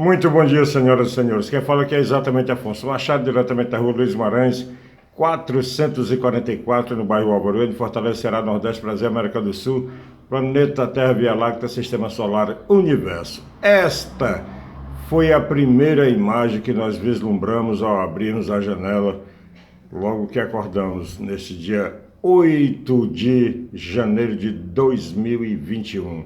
Muito bom dia, senhoras e senhores. Quem fala aqui é exatamente Afonso Machado, diretamente da rua Luiz Guimarães, 444, no bairro Alvorada, Fortaleza, Ceará, Nordeste, Brasil, América do Sul, planeta Terra, Via Láctea, Sistema Solar, Universo. Esta foi a primeira imagem que nós vislumbramos ao abrirmos a janela, logo que acordamos, neste dia 8 de janeiro de 2021.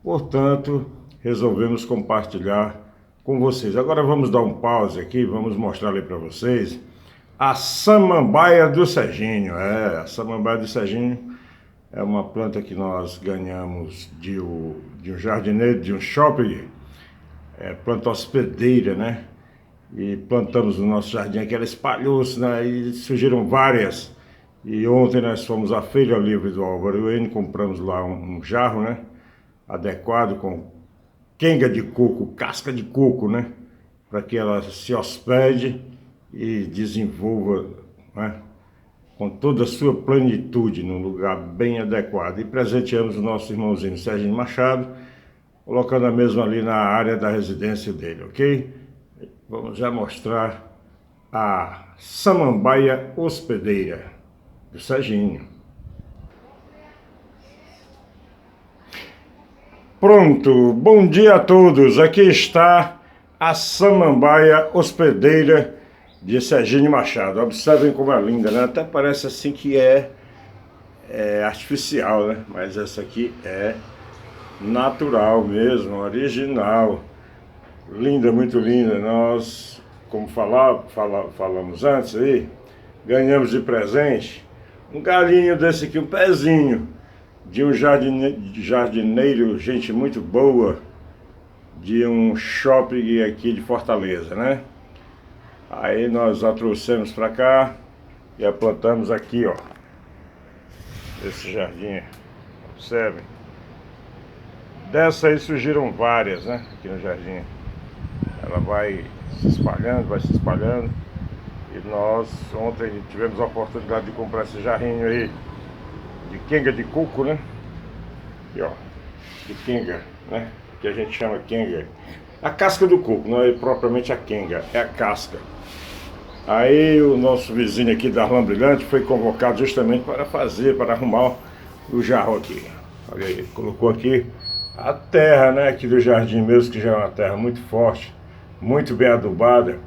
Portanto, resolvemos compartilhar com vocês. Agora vamos dar um pause aqui, vamos mostrar ali para vocês a samambaia do Serginho. A samambaia do Serginho é uma planta que nós ganhamos de um jardineiro, de um shopping, planta hospedeira, né? E plantamos no nosso jardim aqui, ela espalhou-se, né? E surgiram várias. E ontem nós fomos à Feira Livre do Alvorada, compramos lá um jarro, né? Adequado, com quenga de coco, casca de coco, né? Para que ela se hospede e desenvolva, né? Com toda a sua plenitude, num lugar bem adequado. E presenteamos o nosso irmãozinho Serginho Machado, colocando a mesma ali na área da residência dele, ok? Vamos já mostrar a samambaia hospedeira do Serginho. Pronto, bom dia a todos, aqui está a samambaia hospedeira de Serginho Machado. Observem como é linda, né? Até parece assim que é artificial, né? Mas essa aqui é natural mesmo, original. Linda, muito linda. Nós, como falamos antes aí, ganhamos de presente um galinho desse aqui, um pezinho, de um jardineiro, gente muito boa, de um shopping aqui de Fortaleza, né? Aí nós a trouxemos para cá e a plantamos aqui, ó. Esse jardim, observem. Dessa aí surgiram várias, né? Aqui no jardim. Ela vai se espalhando. E nós ontem tivemos a oportunidade de comprar esse jarrinho aí de quenga de coco, né? E ó, de quenga, né? Que a gente chama quenga. A casca do coco, não é propriamente a quenga, é a casca. Aí o nosso vizinho aqui da Arlã Brilhante foi convocado justamente para arrumar o jarro aqui. Olha aí, colocou aqui a terra, né? Aqui do jardim mesmo, que já é uma terra muito forte, muito bem adubada.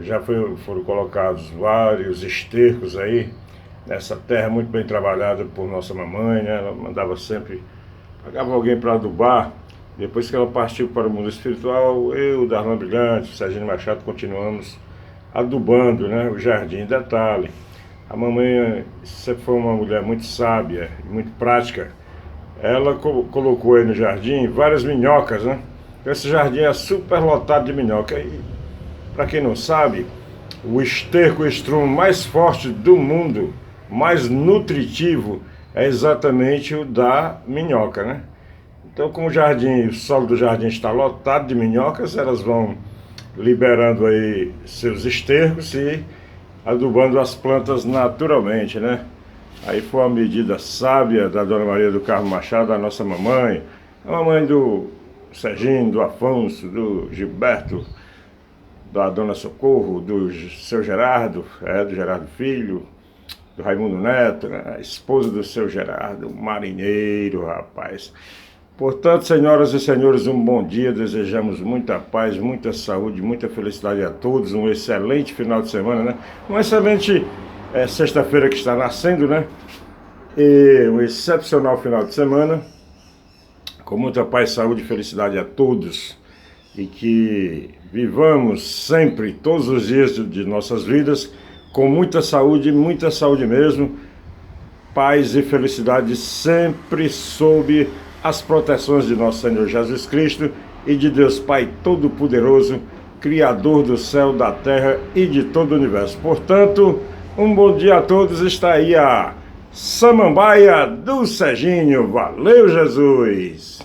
Já foram colocados vários estercos aí, nessa terra muito bem trabalhada por nossa mamãe, né? Ela mandava sempre, pagava alguém para adubar. Depois que ela partiu para o mundo espiritual, eu, Darlan Brilhante, Serginho Machado, continuamos adubando, né, o jardim. Detalhe, a mamãe sempre foi uma mulher muito sábia e muito prática. Ela colocou aí no jardim várias minhocas, né? Esse jardim é super lotado de minhoca. E, para quem não sabe, o esterco, o estrumo mais forte do mundo, mais nutritivo, é exatamente o da minhoca, né? Então, como o solo do jardim está lotado de minhocas, elas vão liberando aí seus estercos e adubando as plantas naturalmente, né? Aí foi uma medida sábia da Dona Maria do Carmo Machado, a nossa mamãe, a mamãe do Serginho, do Afonso, do Gilberto, da Dona Socorro, do seu Gerardo, do Gerardo Filho, do Raimundo Neto, né? A esposa do seu Gerardo, um marinheiro, rapaz. Portanto, senhoras e senhores, um bom dia, desejamos muita paz, muita saúde, muita felicidade a todos, um excelente final de semana, né? Um excelente sexta-feira que está nascendo, né? E um excepcional final de semana, com muita paz, saúde e felicidade a todos, e que vivamos sempre, todos os dias de nossas vidas, com muita saúde mesmo, paz e felicidade sempre sob as proteções de nosso Senhor Jesus Cristo e de Deus Pai Todo-Poderoso, Criador do céu, da terra e de todo o universo. Portanto, um bom dia a todos. Está aí a samambaia do Serginho. Valeu, Jesus!